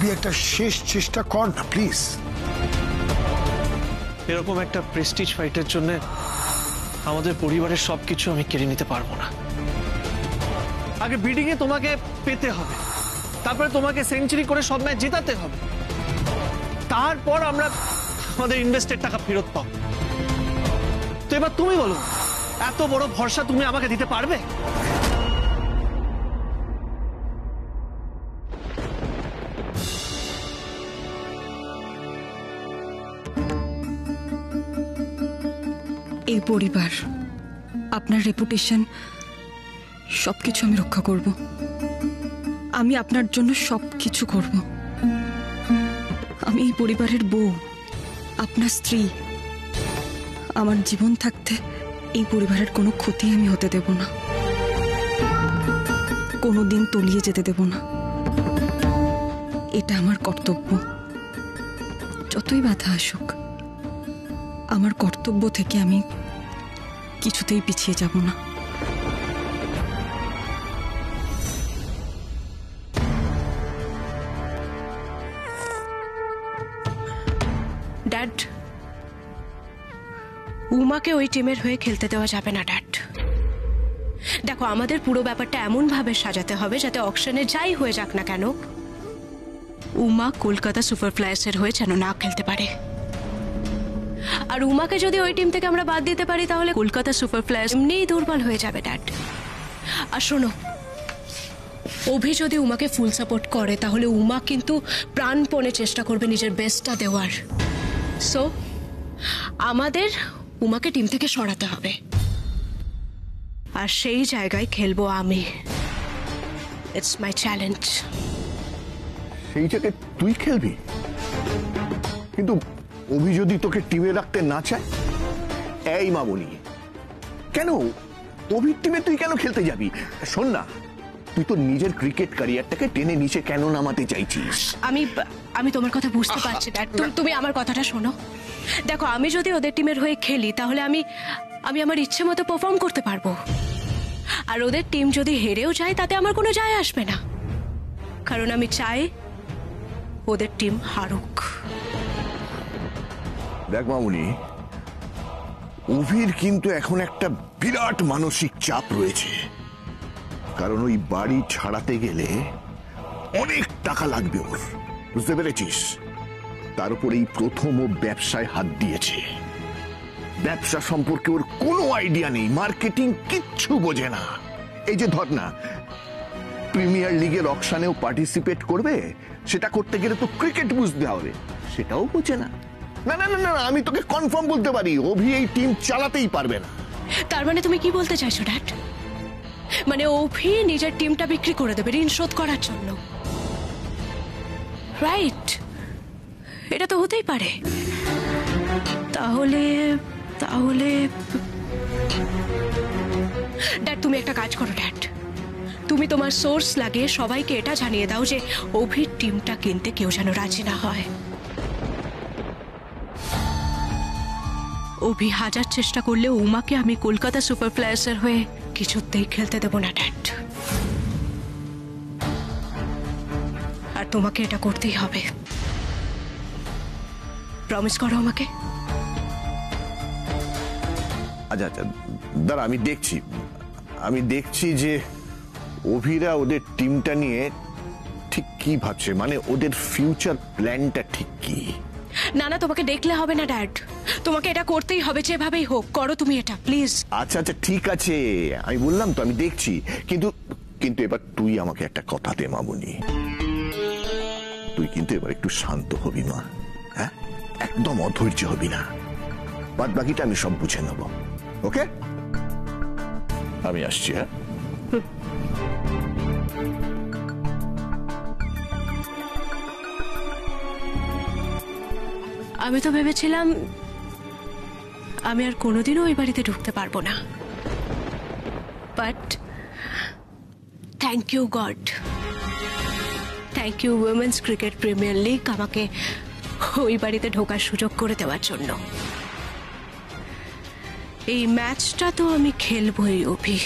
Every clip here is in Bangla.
অভি একটা শেষ চেষ্টা কর না প্লিজ। এরকম একটা প্রেস্টিজ ফাইটের জন্য আমাদের পরিবারের সবকিছু আমি কেড়ে নিতে পারবো না। আগে বিডিং এ তোমাকে পেতে হবে, তারপরে তোমাকে সেঞ্চুরি করে সব ম্যাচ জেতাতে হবে, তারপর আমরা আমাদের ইনভেস্টেড টাকা ফেরত পাবো। তো এবার তুমি বলো, এত বড় ভরসা তুমি আমাকে দিতে পারবে? এই পরিবার, আপনার রেপুটেশন সবকিছু আমি রক্ষা করব। আমি আপনার জন্য সবকিছু করব। আমি এই পরিবারের বউ, আপনার স্ত্রী। আমার জীবন থাকতে এই পরিবারের কোনো ক্ষতি আমি হতে দেব না, কোনোদিন তলিয়ে যেতে দেব না। এটা আমার কর্তব্য। যতই বাধা আসুক, আমার কর্তব্য থেকে আমি কিছুতেই পিছিয়ে যাব না। ড্যাড, উমাকে ওই টিমের হয়ে খেলতে দেওয়া যাবে না ড্যাড। দেখো, আমাদের পুরো ব্যাপারটা এমন ভাবে সাজাতে হবে যাতে অকশনে যাই হয়ে যাক না কেন, উমা কলকাতা সুপার ফ্লায়ার্সের হয়ে যেন না খেলতে পারে। আর উমাকে যদি ওই টিম থেকে আমরা বাদ দিতে পারি তাহলে কলকাতা সুপার ফ্লায়ার্স এমনিই দুর্বল হয়ে যাবে ড্যাড। আর শোনো, অভি যদি উমাকে ফুল সাপোর্ট করে তাহলে উমা কিন্তু প্রাণপণে চেষ্টা করবে নিজের বেস্টটা দেওয়ার। সো আমাদের উমাকে টিম থেকে সরাতে হবে, আর সেই জায়গায় খেলবো আমি। It's my challenge. সেই জায়গায় তুই খেলবি? কিন্তু অভি যদি তোকে টিমে রাখতে না চায়? এই মামুনি, কেন অভির টিমে তুই কেন খেলতে যাবি? শোন না, তুই তো নিজের ক্রিকেট ক্যারিয়ারটাকে টেনে নিচে কেন নামাতে চাইছিস? আমি তোমার কথা বুঝতে পারছি ড্যাড। তুমি আমার কথাটা শোনো। দেখো, আমি যদি ওদের টিমের হয়ে খেলি তাহলে আমি আমার ইচ্ছে মতো পারফর্ম করতে পারবো। আর ওদের টিম যদি হেরেও যায় তাতে আমার কোনো যায় আসবে না, কারণ আমি চাই ওদের টিম হারুক। দেখ মামুনি, অভির কিন্তু এখন একটা বিরাট মানসিক চাপ রয়েছে, কারণ ওই বাড়ি ছাড়াতে গেলে অনেক টাকা লাগবে ওর, বুঝতে পেরেছিস? তার উপর এই প্রথম ও ব্যবসায় হাত দিয়েছে। ব্যবসা সম্পর্কে ওর কোনো আইডিয়া নেই, মার্কেটিং কিচ্ছু বোঝে না। এই যে ধর না, প্রিমিয়ার লিগের অকশনেও পার্টিসিপেট করবে, সেটা করতে গেলে তো ক্রিকেট বুঝতে হবে, সেটাও বোঝে না। না না না না, আমি তোকে কনফার্ম বলতে পারি, অভি এই টিম চালাতেই পারবে না। তার মানে তুমি কি বলতে চাইছো ড্যাড? মানে অভি নিজের টিমটা বিক্রি করে দেবে ঋণ শোধ করার জন্য, রাইট? এটা তো হতেই পারে। তাহলে ড্যাড, তুমি একটা কাজ করো ড্যাড, তুমি তোমার সোর্স লাগিয়ে সবাইকে এটা জানিয়ে দাও যে অভির টিমটা কিনতে কেউ যেন রাজি না হয়। অভি হাজার চেষ্টা করলে উমাকে আমি কলকাতা সুপার ফ্লায়ার্সের হয়ে কিছুতেই খেলতে দেব না ড্যাড। আর তোমাকে এটা করতেই হবে। প্রমিস করো আমাকে। আচ্ছা আচ্ছা দাঁড়া, আমি দেখছি যে অভিরা ওদের টিমটা নিয়ে ঠিক কি ভাবছে, মানে ওদের ফিউচার প্ল্যানটা ঠিক কি। না না, তোমাকে দেখলে হবে না ড্যাড, তোমাকে এটা করতেই হবে, যেভাবেই হোক করো তুমি এটা, প্লিজ। আচ্ছা আচ্ছা ঠিক আছে, আমি বললাম তো আমি দেখছি, কিন্তু এবার তুই আমাকে একটা কথা দে মামুনি, তুই কিন্তু এবার একটু শান্ত হবি মা, হ্যাঁ? একদম অধৈর্য হবি না, বাদ বাকিটা আমি সব বুঝে নেব, ওকে? আমি আসছি। হ্যাঁ, আমি তো ভেবেছিলাম আমি আর কোনোদিনও ওই বাড়িতে ঢুকতে পারবো না, but thank you God, thank you women's cricket premier league আমাকে ওই বাড়িতে ঢোকার সুযোগ করে দেওয়ার জন্য। এই ম্যাচটা তো আমি খেলবই অভি,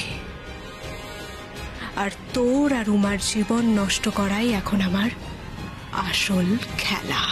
আর তোর আর উমার জীবন নষ্ট করাই এখন আমার আসল খেলা।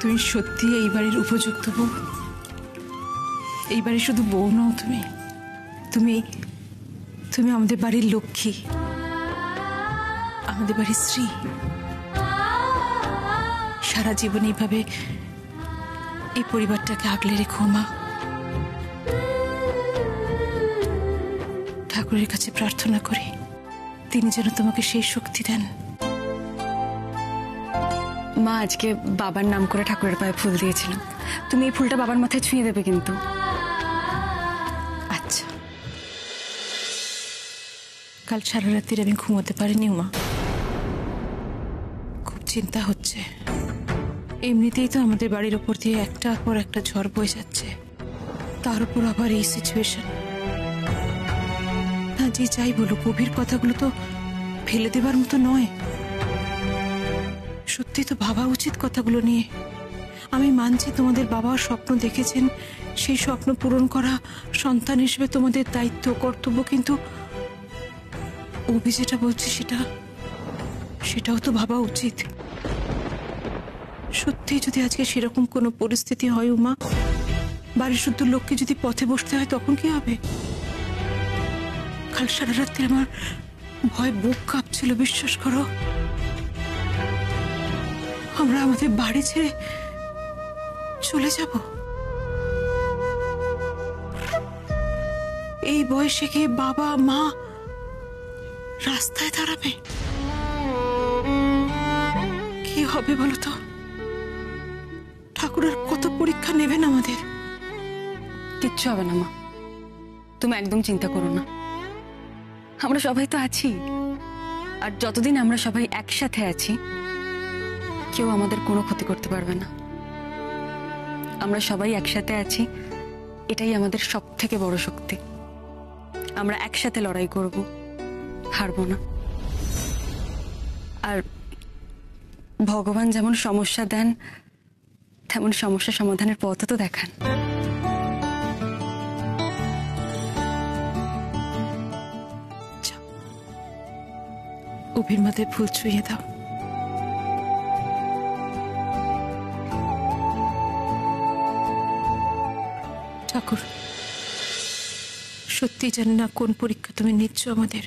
তুমি সত্যি এই বাড়ির উপযুক্ত বউ। এই বাড়ির শুধু বউ নও, তুমি তুমি তুমি আমাদের বাড়ির লক্ষ্মী, আমাদের বাড়ির স্ত্রী। সারা জীবন এইভাবে এই পরিবারটাকে আগলে রেখো মা। ঠাকুরের কাছে প্রার্থনা করি তিনি যেন তোমাকে সেই শক্তি দেন। মা, আজকে বাবার নাম করে ঠাকুরের পায়ে ফুল দিয়েছিলাম, তুমি এই ফুলটা বাবার মাথায় ছুঁয়ে দেবে কিন্তু। আচ্ছা, কাল সারা রাত্রির আমি ঘুমোতে পারিনি মা, খুব চিন্তা হচ্ছে। এমনিতেই তো আমাদের বাড়ির ওপর দিয়ে একটার পর একটা ঝড় বয়ে যাচ্ছে, তার উপর আবার এই সিচুয়েশন। না, যে যাই বলো, গভীর কথাগুলো তো ফেলে দেবার মতো নয়। সত্যি তো ভাবা উচিত কথাগুলো নিয়ে। আমি মানছি তোমাদের বাবা স্বপ্ন দেখেছেন, সেই স্বপ্ন পূরণ করা সন্তান হিসেবে তোমাদের দায়িত্ব কর্তব্য, কিন্তু অভি যেটা বলছে সেটাও তো ভাবা উচিত। সত্যি যদি আজকে সেরকম কোনো পরিস্থিতি হয় উমা, বাড়ির শুদ্ধ লোককে যদি পথে বসতে হয়, তখন কি হবে? কাল সারা রাত্রে আমার ভয় বুক কাঁপছিল, বিশ্বাস করো। আমরা আমাদের বাড়ি ছেড়ে চলে যাব, এই বয়সে গিয়ে বাবা মা রাস্তায় দাঁড়াবে, কি হবে বলো তো? ঠাকুরের কত পরীক্ষা নেবেন আমাদের। কিচ্ছু হবে না মা, তুমি একদম চিন্তা করো না। আমরা সবাই তো আছি, আর যতদিন আমরা সবাই একসাথে আছি কেউ আমাদের কোনো ক্ষতি করতে পারবে না। আমরা সবাই একসাথে আছি, এটাই আমাদের সব থেকে বড় শক্তি। আমরা একসাথে লড়াই করব, হারবো না। আর ভগবান যেমন সমস্যা দেন, তেমন সমস্যা সমাধানের পথও তো দেখান। অভির মাথায় ফুল ছুঁয়ে দাও। ঠাকুর, সত্যি জানি না কোন পরীক্ষা তুমি নিচ্ছ আমাদের,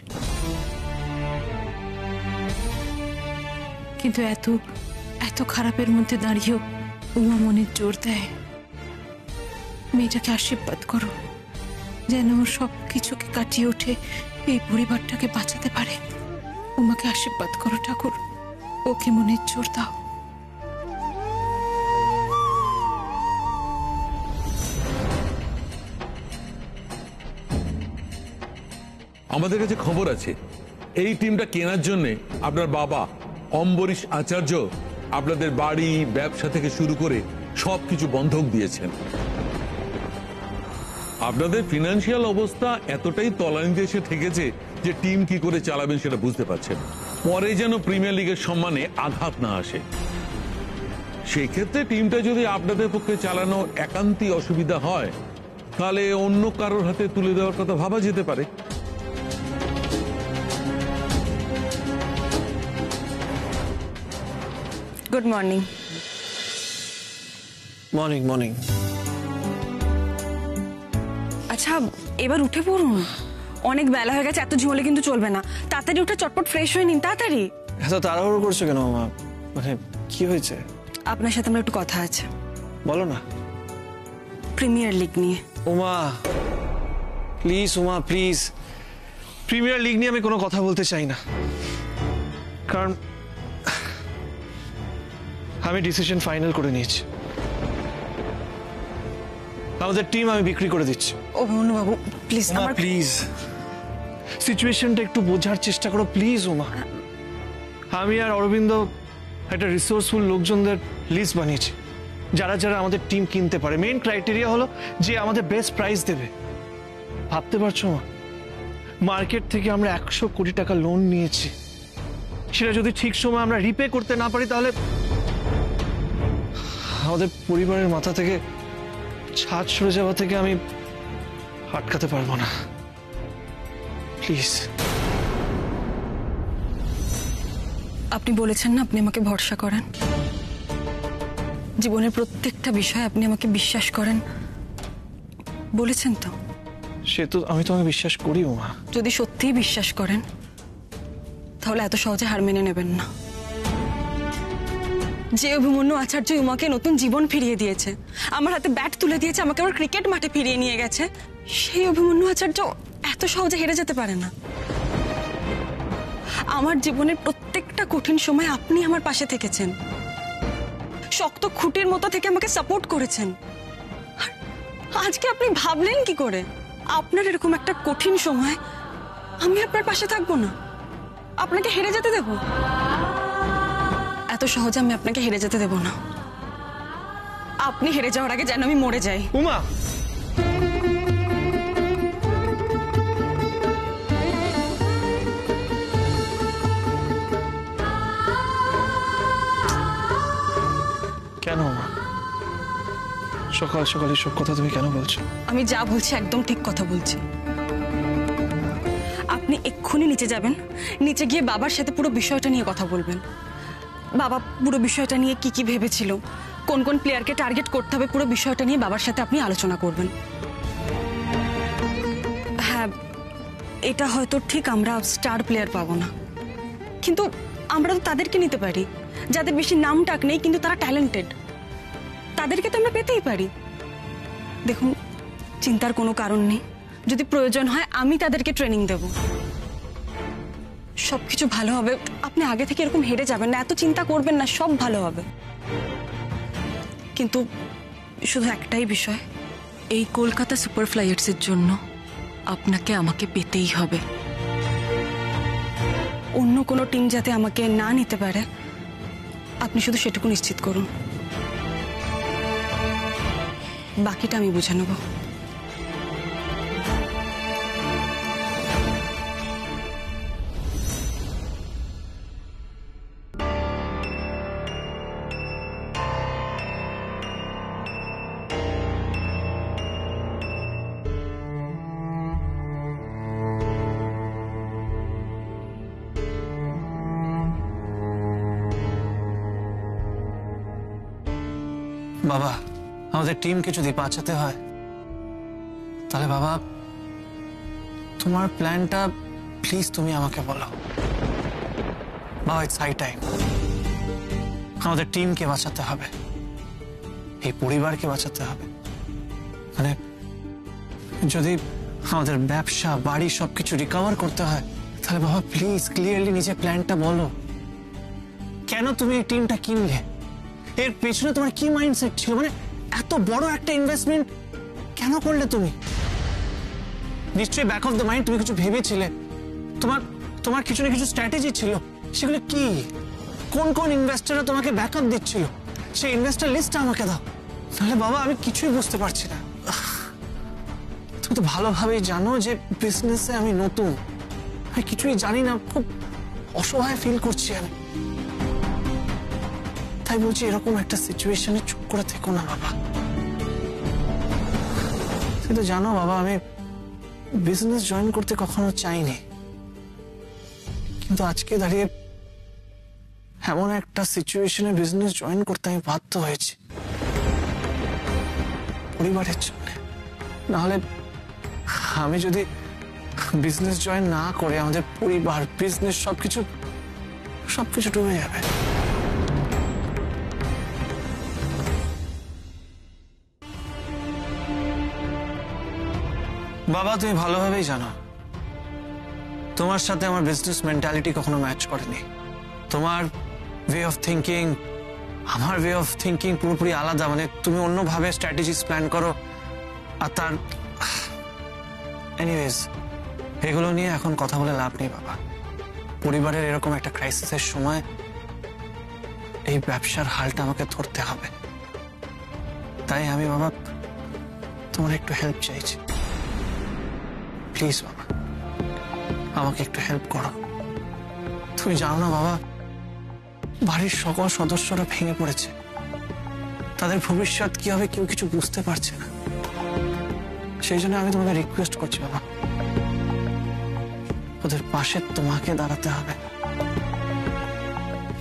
কিন্তু এত এত খারাপের মধ্যে দাঁড়িয়েও উমা মনের জোর দেয়। মেয়েটাকে আশীর্বাদ করো যেন ওর সব কিছুকে কাটিয়ে উঠে এই পরিবারটাকে বাঁচাতে পারে। উমাকে আশীর্বাদ করো ঠাকুর, ওকে মনের জোর দাও। আমাদের কাছে খবর আছে এই টিমটা কেনার জন্য আপনার বাবা অম্বরীশ আচার্য আপনাদের বাড়ি, ব্যবসা থেকে শুরু করে সবকিছু বন্ধক দিয়েছেন। আপনাদের ফিনান্সিয়াল অবস্থা এতটাই তলানিতে এসে ঠেকেছে যে টিম কি করে চালাবেন সেটা বুঝতে পারছেন। পরে যেন প্রিমিয়ার লিগের সম্মানে আঘাত না আসে, সেই ক্ষেত্রে টিমটা যদি আপনাদের পক্ষে চালানো একান্তই অসুবিধা হয়, তাহলে অন্য কারোর হাতে তুলে দেওয়ার কথা ভাবা যেতে পারে। Good morning. Morning morning. আচ্ছা এবার উঠে পড়ুন, অনেক বেলা হয়ে গেছে, এত ঝোলে কিন্তু চলবে না। তাড়াতাড়ি উঠে চটপট ফ্রেশ হয়ে নিন, তাড়াতাড়ি। এত তাড়াহুড়ো করছো কেন মামা? মানে কি হয়েছে? আপনার সাথে আমার একটু কথা আছে। বলো না। প্রিমিয়ার লিগ নিয়ে। Uma please, Uma please, premier league নিয়ে আমি কোনো কথা বলতে চাই না, কারণ আমি ডিসিশন ফাইনাল করে নিয়েছি। আমাদের টিম আমি বিক্রি করে দিচ্ছি। অভিমন্যু বাবু প্লিজ, উমা প্লিজ, সিচুয়েশনটা একটু বোঝার চেষ্টা করো প্লিজ। উমা, আমি আর অরবিন্দ একটা রিসোর্সফুল লোকজনদের লিস্ট বানিয়েছি, যারা যারা আমাদের টিম কিনতে পারে। মেইন ক্রাইটেরিয়া হলো যে আমাদের বেস্ট প্রাইস দেবে। ভাবতে পারছো মা, মার্কেট থেকে আমরা 100 কোটি টাকা লোন নিয়েছি, সেটা যদি ঠিক সময় আমরা রিপে করতে না পারি তাহলে আমাদের পরিবারের মাথা থেকে ছাদ সরে যাওয়া থেকে আমি আটকাতে পারবো না। প্লিজ। আপনি বলেছেন না আপনি আমাকে ভরসা করেন, জীবনের প্রত্যেকটা বিষয়ে আপনি আমাকে বিশ্বাস করেন, বলেছেন তো? সে তো আমি তোমাকে বিশ্বাস করি উমা। যদি সত্যিই বিশ্বাস করেন তাহলে এত সহজে হার মেনে নেবেন না। যে অভিমন্যু আচার্য উমাকে নতুন জীবন ফিরিয়ে দিয়েছে, আমার হাতে ব্যাট তুলে দিয়েছে, আমাকে আবার ক্রিকেট মাঠে ফিরিয়ে নিয়ে গেছে, সেই অভিমন্যু আচার্য এত সহজে হেরে যেতে পারে না। আমার জীবনের প্রত্যেকটা কঠিন সময় আপনি আমার পাশে থেকেছেন, শক্ত খুঁটির মতো থেকে আমাকে সাপোর্ট করেছেন। আর আজকে আপনি ভাবলেন কি করে আপনার এরকম একটা কঠিন সময় আমি আপনার পাশে থাকবো না, আপনাকে হেরে যেতে দেব? এত সহজে আমি আপনাকে হেরে যেতে দেব না। আপনি হেরে যাওয়ার আগে যেন আমি মরে যাই। উমা, কেন উমা? সকাল সকাল এসব কথা তুমি কেন বলছো? আমি যা বলছি একদম ঠিক কথা বলছি। আপনি এক্ষুনি নিচে যাবেন, নিচে গিয়ে বাবার সাথে পুরো বিষয়টা নিয়ে কথা বলবেন। বাবা পুরো বিষয়টা নিয়ে কি কি ভেবেছিল, কোন কোন প্লেয়ারকে টার্গেট করতে হবে, পুরো বিষয়টা নিয়ে বাবার সাথে আপনি আলোচনা করবেন। হ্যাঁ, এটা হয়তো ঠিক আমরা স্টার প্লেয়ার পাবো না, কিন্তু আমরা তো তাদেরকে নিতে পারি যাদের বেশি নাম টাক নেই কিন্তু তারা ট্যালেন্টেড, তাদেরকে তো আমরা পেতেই পারি। দেখুন, চিন্তার কোনো কারণ নেই, যদি প্রয়োজন হয় আমি তাদেরকে ট্রেনিং দেব, সবকিছু ভালো হবে। আপনি আগে থেকে এরকম হেরে যাবেন না, এত চিন্তা করবেন না, সব ভালো হবে। কিন্তু শুধু একটাই বিষয়, এই কলকাতা সুপার ফ্লাইয়ার্সের জন্য আপনাকে আমাকে পেতেই হবে। অন্য কোনো টিম যাতে আমাকে না নিতে পারে আপনি শুধু সেটুকু নিশ্চিত করুন, বাকিটা আমি বুঝে নেব। বাবা, আমাদের টিমকে যদি বাঁচাতে হয় তাহলে বাবা তোমার প্ল্যানটা প্লিজ তুমি আমাকে বলো। বাবা, ইটস হাই টাইম। আমাদের টিমকে বাঁচাতে হবে, এই পরিবারকে বাঁচাতে হবে। মানে যদি আমাদের ব্যবসা বাড়ি সবকিছু রিকভার করতে হয় তাহলে বাবা প্লিজ ক্লিয়ারলি নিজের প্ল্যানটা বলো। কেন তুমি এই টিমটা কিনলে? এর পেছনে তোমার কি মাইন্ডসেট ছিল? মানে এত বড় একটা ইনভেস্টমেন্ট কেন করলে তুমি? নিশ্চয়ই ব্যাক অফ দ্য মাইন্ড তুমি কিছু ভেবেছিলে, তোমার কিছু না কিছু স্ট্র্যাটেজি ছিল। সেগুলো কি? কোন কোন ইনভেস্টররা তোমাকে ব্যাকআপ দিচ্ছিল সেই ইনভেস্টর লিস্টটা আমাকে দাও, তাহলে বাবা আমি কিছুই বুঝতে পারছি না। তুমি তো ভালোভাবেই জানো যে বিজনেসে আমি নতুন, আমি কিছুই জানি না, খুব অসহায় ফিল করছি আমি। তাই বলছি এরকম একটা সিচুয়েশনে চুপ করে থেকো না বাবা। তুমি তো জানো বাবা আমি বিজনেস জয়েন করতে কখনো চাইনি, কিন্তু আজকে দাঁড়িয়ে এমন একটা সিচুয়েশনে বিজনেস জয়েন করতে আমি বাধ্য হয়েছি পরিবারের জন্য। নাহলে আমি যদি বিজনেস জয়েন না করে আমাদের পরিবার বিজনেস সবকিছু সবকিছু ডুবে যাবে। বাবা তুমি ভালোভাবেই জানো তোমার সাথে আমার বিজনেস মেন্টালিটি কখনো ম্যাচ করেনি। তোমার ওয়ে অফ থিঙ্কিং আমার ওয়ে অফ থিঙ্কিং পুরোপুরি আলাদা। মানে তুমি অন্যভাবে স্ট্র্যাটেজিস প্ল্যান করো আর তার এনিওয়েজ এগুলো নিয়ে এখন কথা বলে লাভ নেই বাবা। পরিবারের এরকম একটা ক্রাইসিসের সময় এই ব্যবসার হালটা আমাকে ধরতে হবে। তাই আমি বাবা তোমার একটু হেল্প চাইছি, প্লিজ বাবা আমাকে একটু হেল্প করো। তুমি জানো না বাবা বাড়ির সকল সদস্যরা ভেঙে পড়েছে, তাদের ভবিষ্যৎ কি হবে কেউ কিছু বুঝতে পারছে না। সেই জন্য আমি তোমাকে রিকোয়েস্ট করছি বাবা ওদের পাশে তোমাকে দাঁড়াতে হবে।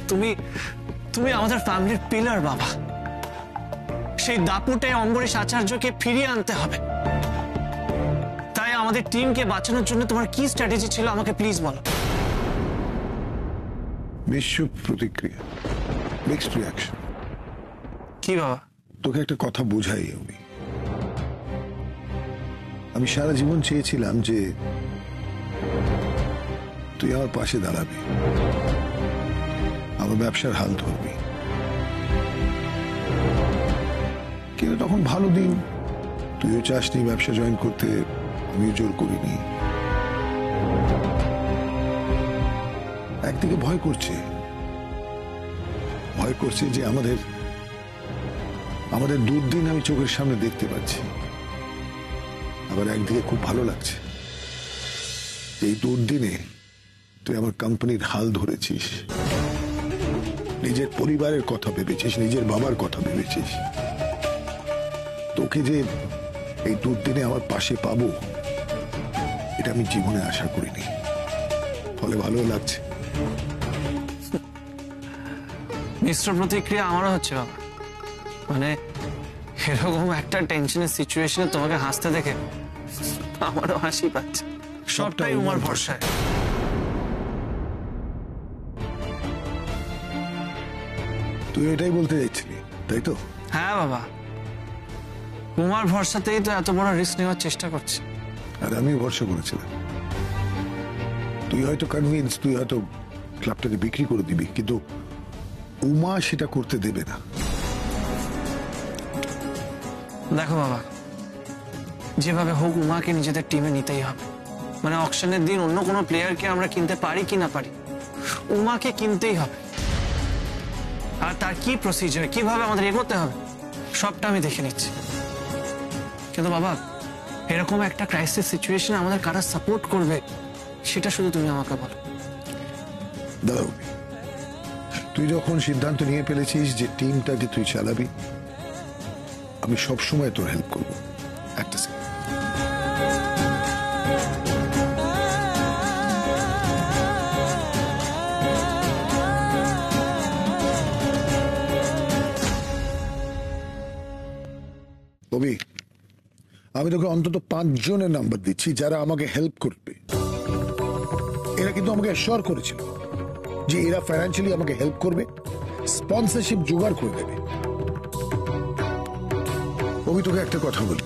তুমি তুমি আমাদের ফ্যামিলির পিলার বাবা। সেই দাপুটে অম্বরীশ আচার্যকে ফিরিয়ে আনতে হবে। তাই আমাদের টিমকে বাঁচানোর জন্য তোমার কি স্ট্র্যাটেজি ছিল আমাকে প্লিজ বলো। মিশ্র প্রতিক্রিয়া, মিক্সড রিয়াকশন। কি বাবা? তোকে একটা কথা বোঝাই আমি সারা জীবন চেয়েছিলাম যে তুই আমার পাশে দাঁড়াবি, আমার ব্যবসার হাল ধরবি। কিন্তু তখন ভালো দিন, তুইও চাসনি ব্যবসা জয়েন করতে, আমিও জোর করিনি। একদিকে ভয় করছে যে আমাদের দুর্দিন আমি চোখের সামনে দেখতে পাচ্ছি। আবার একদিকে খুব ভালো লাগছে এই দুর্দিনে তুই আমার কোম্পানির হাল ধরেছিস, নিজের পরিবারের কথা ভেবেছিস, নিজের বাবার কথা ভেবেছিস। তোকে যে এই দুর্দিনে আমার পাশে পাবো এটা আমি জীবনে আশা করিনি, ফলে ভালো লাগছে। মিশ্র প্রতিক্রিয়া আমারও হচ্ছে বাবা। মানে এরকম একটা টেনশনের সিচুয়েশনে তোমাকে হাসতে দেখে আমারও হাসি পাচ্ছে। সবটাই উমার ভরসায়। তুই এটাই বলতে চাইছিলি তাই তো? হ্যাঁ বাবা, উমার ভরসাতেই তো এত বড় রিস্ক নেওয়ার চেষ্টা করছি। আর আমিও ভরসা করেছিলাম তুই হয়তো কনভিন্স, তুই হয়তো ক্লাবটাকে বিক্রি করে দিবি, কিন্তু উমা সেটা করতে দেবে না। দেখো বাবা, যেভাবে হোক উমাকে নিজেদের টিমে নিতেই হবে। মানে অকশনের দিন অন্য কোনো প্লেয়ারকে আমরা কিনতে পারি কি না পারি, উমাকে কিনতেই হবে। আর তার কি প্রসিজার, কিভাবে আমাদের এগোতে হবে সবটা আমি দেখে নিচ্ছি। কিন্তু বাবা এরকম একটা ক্রাইসিস সিচুয়েশনে আমাদের কারা সাপোর্ট করবে সেটা শুধু তুমি আমাকে বলো। দাঁড়াও, তুই যখন সিদ্ধান্ত নিয়ে ফেলেছিস যে টিমটাকে তুই চালাবি, আমি সবসময় তোর হেল্প করবো। একটা সেকেন্ড। ববি, আমি তোকে অন্তত 5 জনের নাম্বার দিচ্ছি যারা আমাকে হেল্প করবে। এরা কিন্তু আমাকে অ্যাসিওর করেছিল যে এরা ফাইন্যান্সিয়ালি আমাকে হেল্প করবে, স্পন্সরশিপ জোগাড় করে দেবে। ববি, তোকে একটা কথা বলি,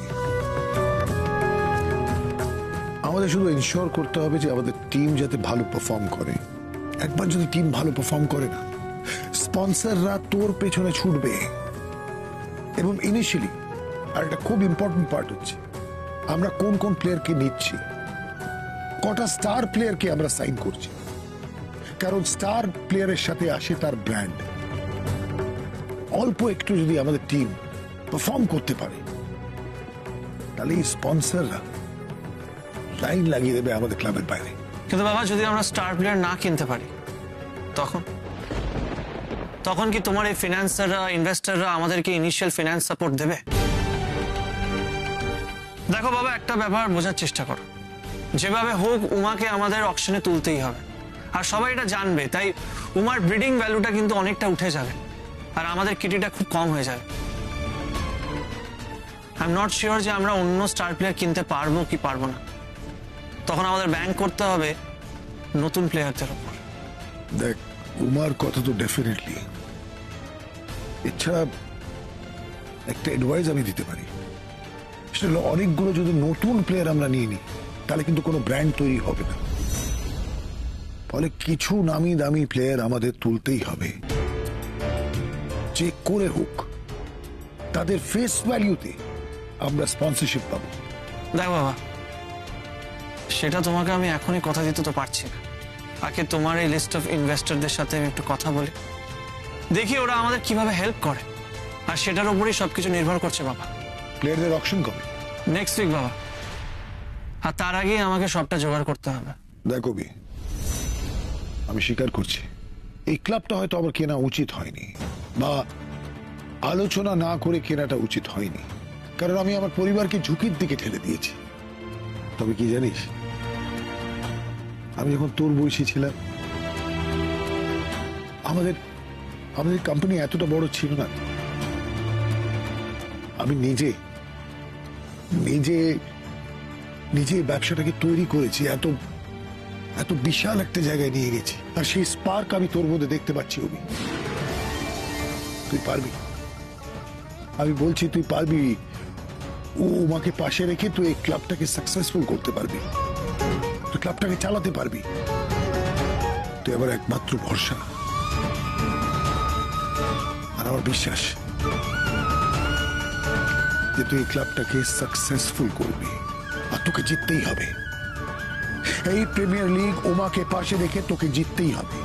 আমাদের শুধু ইনশিওর করতে হবে যে আমাদের টিম যাতে ভালো পারফর্ম করে। একবার যদি টিম ভালো পারফর্ম করে না, স্পন্সররা তোর পেছনে ছুটবে। এবং ইনিশিয়ালি আর একটা খুব ইম্পর্টেন্ট পার্ট হচ্ছে আমরা কোন কোন প্লেয়ারকে নিচ্ছি, কটা স্টার প্লেয়ারকে আমরা সাইন করছি। কারণ স্টার প্লেয়ারের সাথে আসে তার ব্র্যান্ড। অল্প একটু যদি আমাদের টিম পারফর্ম করতে পারে তাহলে এই স্পন্সররা লাইন লাগিয়ে দেবে আমাদের ক্লাবের বাইরে। কিন্তু বাবা যদি আমরা স্টার প্লেয়ার না কিনতে পারি তখন কি তোমার এই ফিনান্সাররা, ইনভেস্টররা আমাদেরকে ইনিশিয়াল ফিনান্স সাপোর্ট দেবে? দেখো বাবা, একটা ব্যাপার বোঝার চেষ্টা করো, যেভাবে হোক উমাকে আমাদের অকশনে তুলতেই হবে। আর সবাই এটা জানবে, তাই উমার ব্রিডিং ভ্যালুটা কিন্তু অনেকটা উঠে যাবে আর আমাদের কিটিটা খুব কম হয়ে যাবে। আই এম নট শিওর যে আমরা অন্য স্টার প্লেয়ার কিনতে পারবো কি পারবো না। তখন আমাদের ব্যাংক করতে হবে নতুন প্লেয়ারদের উপর। দেখ, উমার কথা তো ডেফিনেটলি, এছাড়া একটা অ্যাডভাইস আমি দিতে পারি, সেটা হলো অনেকগুলো যদি নতুন প্লেয়ার আমরা নিয়ে নিই তাহলে কিন্তু কোনো ব্র্যান্ড তৈরি হবে না। ফলে কিছু নামি দামি প্লেয়ার আমাদের তুলতেই হবে, যে করে হোক তাদের ফেস ভ্যালিউতে আমরা স্পন্সরশিপ পাবো। দেখ বাবা, সেটা তোমাকে আমি এখনই কথা দিতে তো পারছি না। আগে তোমার এই লিস্ট অফ ইনভেস্টরদের সাথে আমি একটু কথা বলি, দেখি ওরা আমাদের কিভাবে হেল্প করে, আর সেটার উপরেই সবকিছু নির্ভর করছে বাবা। প্লেয়ারদের অকশন কবে? নেক্সট উইক বাবা, আর তার আগেই আমাকে সবটা জোগাড় করতে হবে। দেখো বি, আমি স্বীকার করছি এই ক্লাবটা হয়তো আবার কেনা উচিত হয়নি, বা আলোচনা না করে কেনাটা উচিত হয়নি, কারণ আমি আমার পরিবারকে ঝুঁকির দিকে ঠেলে দিয়েছি। তবে কি জানিস, আমি যখন তোর বয়সী ছিলাম আমাদের আমাদের কোম্পানি এতটা বড় ছিল না। আমি নিজে নিজে নিজে ব্যবসাটাকে তৈরি করেছি, এত এত বিশাল একটা জায়গায় নিয়ে গেছি, আর সেই স্পার্ক আমি তোর মধ্যে দেখতে পাচ্ছি। অভি, তুই পারবি, আমি বলছি তুই পারবি। ও আমাকে পাশে রেখে তুই এই ক্লাবটাকে সাকসেসফুল করতে পারবি, তুই ক্লাবটাকে চালাতে পারবি। তুই আবার একমাত্র ভরসা, আর আমার বিশ্বাস যে তুই এই ক্লাবটাকে সাকসেসফুল করবি, আর তোকে জিততেই হবে। এই প্রিমিয়ার লিগ ওমাকে পাশে রেখে তোকে জিততেই হবে।